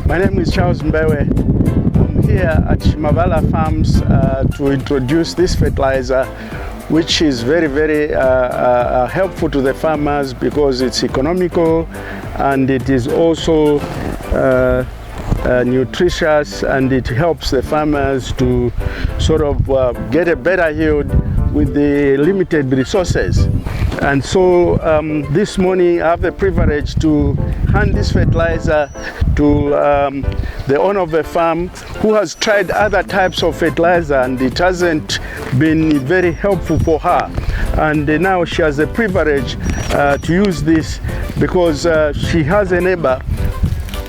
My name is Charles Mbewe. I'm here at Mavala Farms to introduce this fertilizer, which is very helpful to the farmers because it's economical and it is also nutritious, and it helps the farmers to sort of get a better yield with the limited resources. And so this morning I have the privilege to hand this fertilizer to the owner of the farm, who has tried other types of fertilizer and it hasn't been very helpful for her. And now she has the privilege to use this because she has a neighbor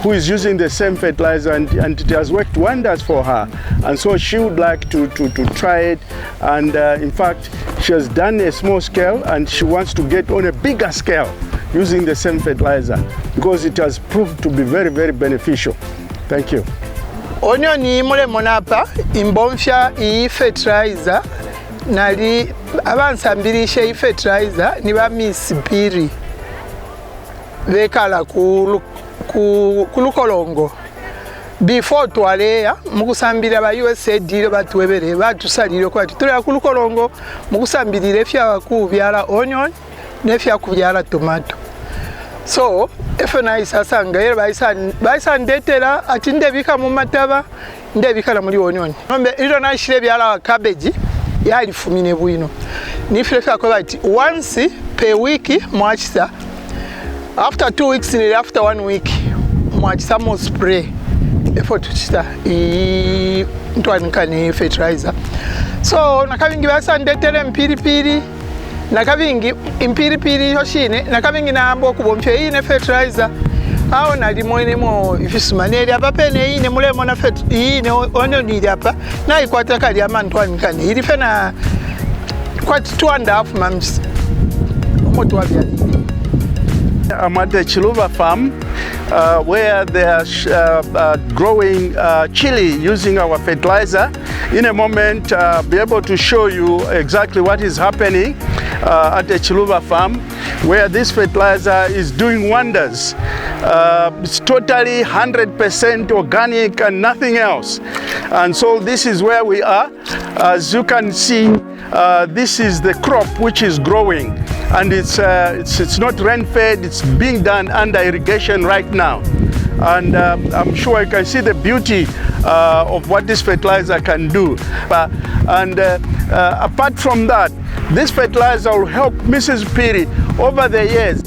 who is using the same fertilizer, and it has worked wonders for her. And so she would like to try it, and in fact she has done a small scale and she wants to get on a bigger scale using the same fertilizer because it has proved to be very beneficial. Thank you. Onyo ni mule monapa imbomfya iyi fertilizer nali abansambirisha iyi fertilizer ni ba Miss Piri bekala kulukolongo before twaleya mukusambira ba USAID batwebere batusalire kwati tulya kulukolongo mukusambirira efya kubyala onion nefya kubyala tomato. So Fertiliser sanga yere baisa ndetera ati ndebika mu mataba ndebikala muri onion nombe iro nashire byala cabbage yali fumine bwino nifika kwa bati once per week mwachisa. After 2 weeks and after 1 week, mwachisa mo spray effort chita ntwanikane fertilizer. So nakavingi basa ndetere mpiripiri nakavingi impiripiri yoshine nakavingi nambo kubomfya ine fertilizer aho nali mwenemo ifisumaneri apapene ine mulemo na ine onyo nili apa na ikwata kali amantwanikane ili fena kwati 2.5 months omoto wabyali. I'm at the Chiluba farm where they are growing chili using our fertilizer. In a moment, I'll be able to show you exactly what is happening at the Chiluba farm, where this fertilizer is doing wonders. It's totally 100% organic and nothing else. And so this is where we are. As you can see, this is the crop which is growing. And it's not rain-fed, it's being done under irrigation right now. And I'm sure you can see the beauty of what this fertilizer can do. Apart from that, this fertilizer will help Mrs. Piri over the years.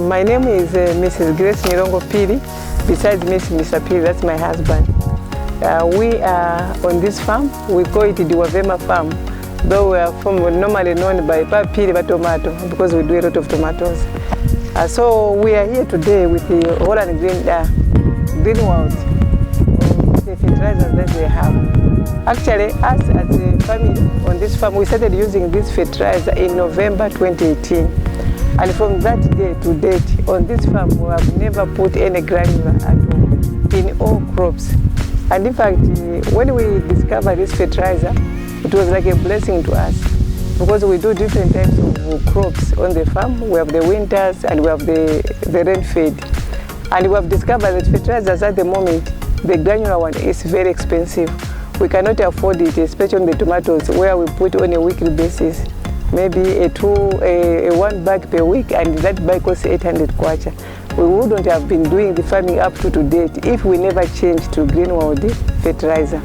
My name is Mrs. Grace Mirongo Piri. Besides Mr. Piri, that's my husband. We are on this farm. We call it the Wavema farm, though we are normally known by Piri Tomato because we do a lot of tomatoes. So we are here today with the Holland Greenwald, the fertilizers that they have. Actually, us as a family on this farm, we started using this fertilizer in November 2018. And from that day to date, on this farm, we have never put any granular at all in all crops. And in fact, when we discovered this fertilizer, it was like a blessing to us because we do different types of crops on the farm. We have the winters and we have the rain-fed. And we have discovered that fertilizers at the moment, the granular one is very expensive. We cannot afford it, especially on the tomatoes, where we put on a weekly basis. Maybe a 1 bag per week, and that bag costs 800 kwacha. We wouldn't have been doing the farming up to date if we never changed to Greenwald fertilizer.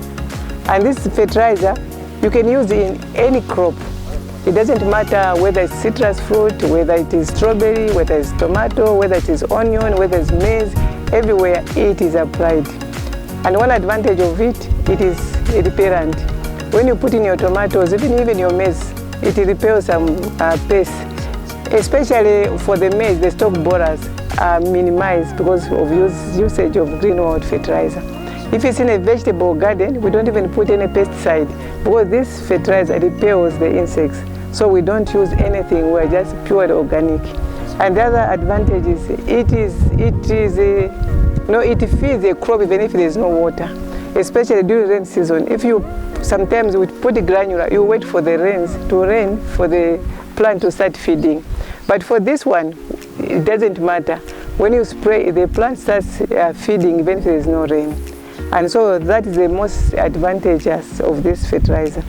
And this fertilizer, you can use in any crop. It doesn't matter whether it's citrus fruit, whether it is strawberry, whether it's tomato, whether it is onion, whether it's maize, everywhere it is applied. And one advantage of it, it is a repellent. When you put in your tomatoes, even your maize, it repels some pests. Especially for the maize, the stalk borers are minimized because of usage of Greenwald fertilizer. If it's in a vegetable garden, we don't even put any pesticide because this fertilizer repels the insects. So we don't use anything, we're just purely organic. And the other advantage is it feeds a crop even if there's no water. especially during rain season. If you sometimes we put the granular, you wait for the rains to rain for the plant to start feeding. But for this one, it doesn't matter. When you spray, the plant starts feeding even if there is no rain. And so that is the most advantageous of this fertilizer.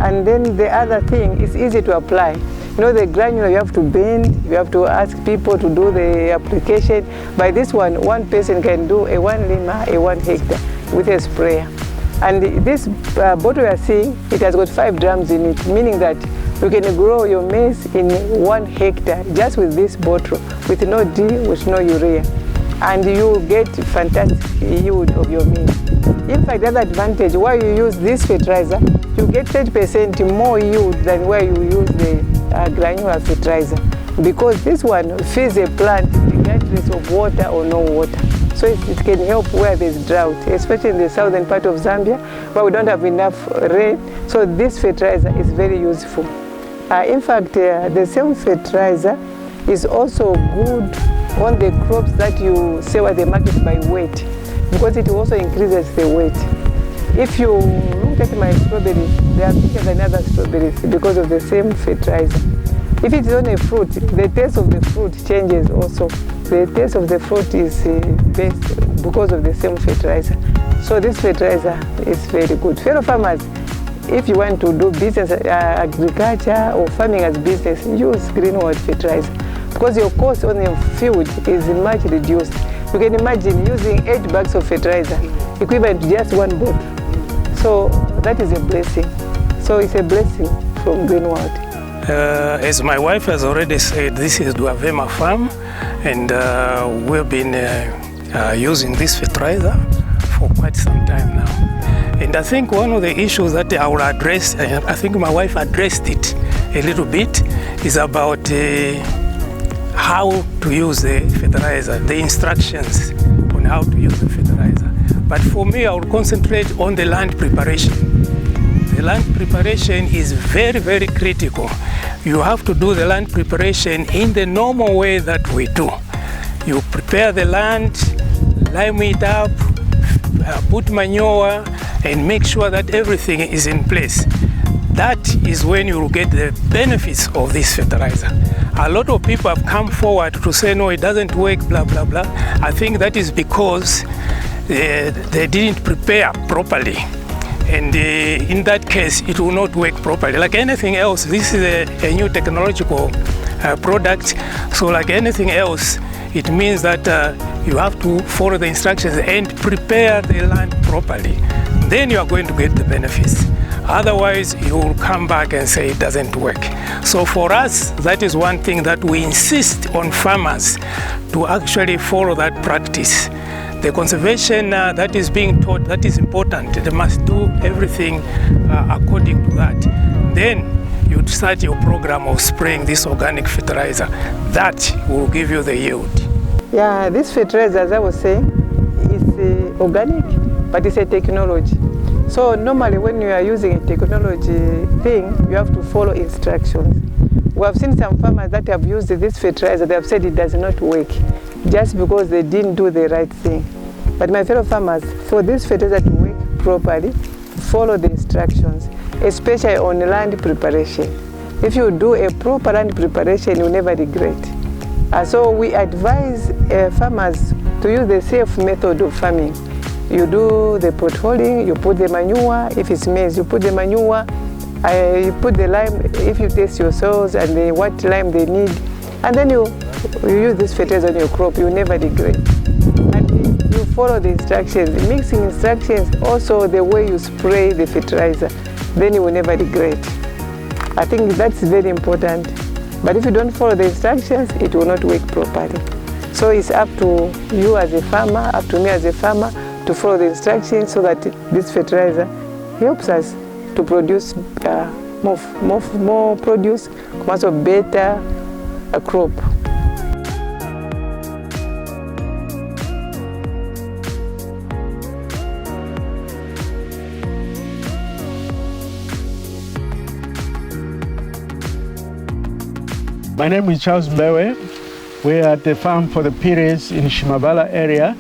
And then the other thing, it's easy to apply. You know, the granular you have to bend, you have to ask people to do the application. By this one person can do a 1 lima, a 1 hectare with a sprayer. And this bottle you are seeing, it has got 5 drums in it, meaning that you can grow your maize in 1 hectare just with this bottle, with no D, with no urea. And you get fantastic yield of your maize. In fact, the other advantage, why you use this fertilizer, you get 30% more yield than where you use the granular fertilizer, because this one feeds a plant regardless of water or no water. So it can help where there's drought, especially in the southern part of Zambia, where we don't have enough rain. So this fertilizer is very useful. In fact, the same fertilizer is also good on the crops that you sell at the market by weight, because it also increases the weight. If you look at my strawberries, they are bigger than other strawberries because of the same fertilizer. If it is on a fruit, the taste of the fruit changes also. The taste of the fruit is best because of the same fertilizer. So this fertilizer is very good. Fellow farmers, if you want to do business, agriculture or farming as business, use greenwood fertilizer, because your cost on the field is much reduced. You can imagine using 8 bags of fertilizer, equivalent to just 1 bottle. So that is a blessing. So it's a blessing from greenwood. As my wife has already said, this is Duavema farm, and we've been using this fertilizer for quite some time now. And I think one of the issues that I will address, I think my wife addressed it a little bit, is about how to use the fertilizer, the instructions on how to use the fertilizer. But for me, I will concentrate on the land preparation. The land preparation is very, very critical. You have to do the land preparation in the normal way that we do. You prepare the land, lime it up, put manure, and make sure that everything is in place. That is when you will get the benefits of this fertilizer. A lot of people have come forward to say, no, it doesn't work, blah, blah, blah. I think that is because they didn't prepare properly. And in that case, it will not work properly. Like anything else, this is a new technological product. So like anything else, it means that you have to follow the instructions and prepare the land properly. Then you are going to get the benefits. Otherwise, you will come back and say it doesn't work. So for us, that is one thing that we insist on farmers to actually follow that practice. The conservation that is being taught, that is important. They must do everything according to that. Then you start your program of spraying this organic fertilizer. That will give you the yield. Yeah, this fertilizer, as I was saying, is organic, but it's a technology. So normally when you are using a technology thing, you have to follow instructions. We have seen some farmers that have used this fertilizer, they have said it does not work, just because they didn't do the right thing. But my fellow farmers, for this fertilizer to work properly, follow the instructions, especially on land preparation. If you do a proper land preparation, you'll never regret. So we advise farmers to use the safe method of farming. You do the potholing, you put the manure. If it's maize, you put the manure, you put the lime, if you test your soils and what lime they need, and then you use this fertilizer on your crop, you never regret. And you follow the instructions, the mixing instructions, also the way you spray the fertilizer, then you will never regret. I think that's very important. But if you don't follow the instructions, it will not work properly. So it's up to you as a farmer, up to me as a farmer, to follow the instructions so that this fertilizer helps us to produce more produce, much of better crop. My name is Charles Mbewe. We're at the farm for the Pires in Shimabala area.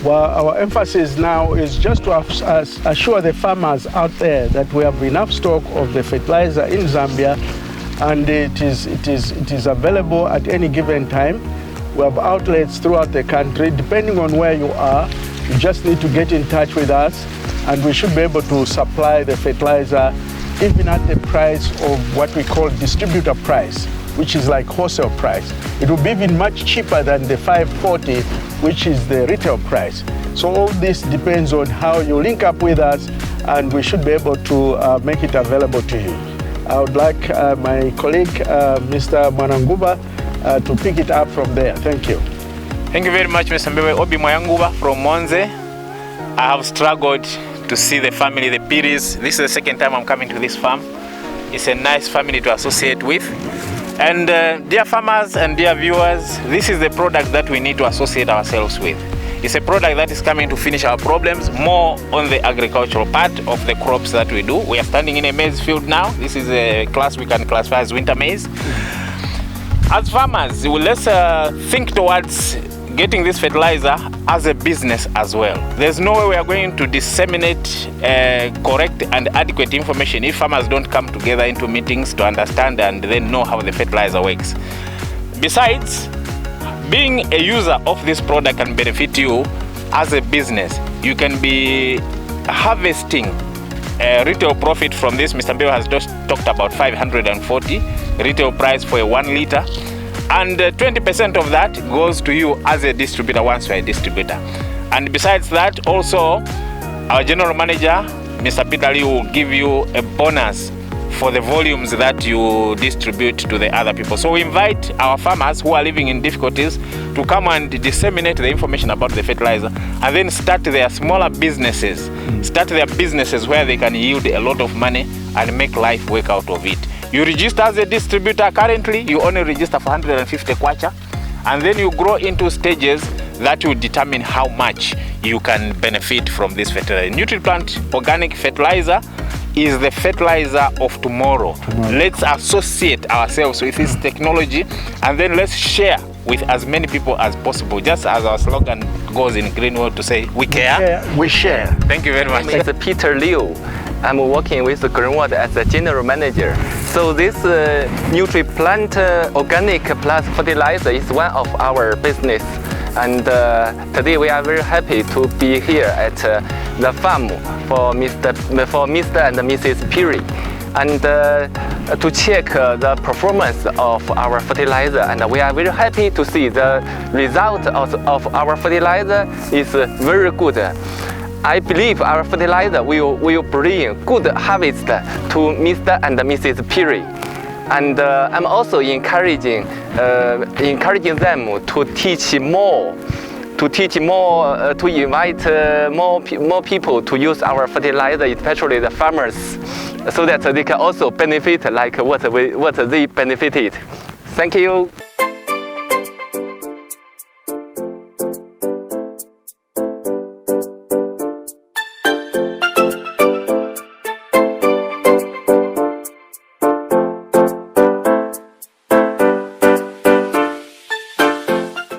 Well, our emphasis now is just to assure the farmers out there that we have enough stock of the fertilizer in Zambia, and it is available at any given time. We have outlets throughout the country. Depending on where you are, you just need to get in touch with us, and we should be able to supply the fertilizer even at the price of what we call distributor price, which is like wholesale price. It will be even much cheaper than the 540, which is the retail price. So all this depends on how you link up with us, and we should be able to make it available to you. I would like my colleague, Mr. Mwananguba, to pick it up from there. Thank you. Thank you very much, Mr. Mbewe. Obi Mwananguba from Monze. I have struggled to see the family, the Piris. This is the second time I'm coming to this farm. It's a nice family to associate with. And dear farmers and dear viewers, this is the product that we need to associate ourselves with. It's a product that is coming to finish our problems more on the agricultural part of the crops that we do. We are standing in a maize field now. This is a class we can classify as winter maize. As farmers, let's think towards getting this fertilizer as a business as well. There's no way we are going to disseminate correct and adequate information if farmers don't come together into meetings to understand and then know how the fertilizer works. Besides, being a user of this product can benefit you as a business. You can be harvesting retail profit from this. Mr. Mbewe has just talked about 540 retail price for a 1 liter. And 20% of that goes to you as a distributor once you're a distributor. And besides that, also, our general manager, Mr. Peter Lee, will give you a bonus for the volumes that you distribute to the other people. So we invite our farmers who are living in difficulties to come and disseminate the information about the fertilizer, and then start their smaller businesses, start their businesses where they can yield a lot of money and make life work out of it. You register as a distributor. Currently, you only register for 150 kwacha, and then you grow into stages that will determine how much you can benefit from this fertilizer. Nutriplant organic fertilizer is the fertilizer of tomorrow. Let's associate ourselves with this technology, and then let's share with as many people as possible, just as our slogan goes in Greenwood to say, we care, we share. Thank you very much. My name is Peter Liu. I'm working with Greenwood as a general manager. So this Nutriplant organic plus fertilizer is one of our business. And today we are very happy to be here at the farm for Mr. and Mrs. Piri, and to check the performance of our fertilizer. And we are very happy to see the result of our fertilizer is very good. I believe our fertilizer will bring good harvest to Mr. and Mrs. Piri. And I'm also encouraging them to teach more, to invite more people to use our fertilizer, especially the farmers, so that they can also benefit like what they benefited. Thank you.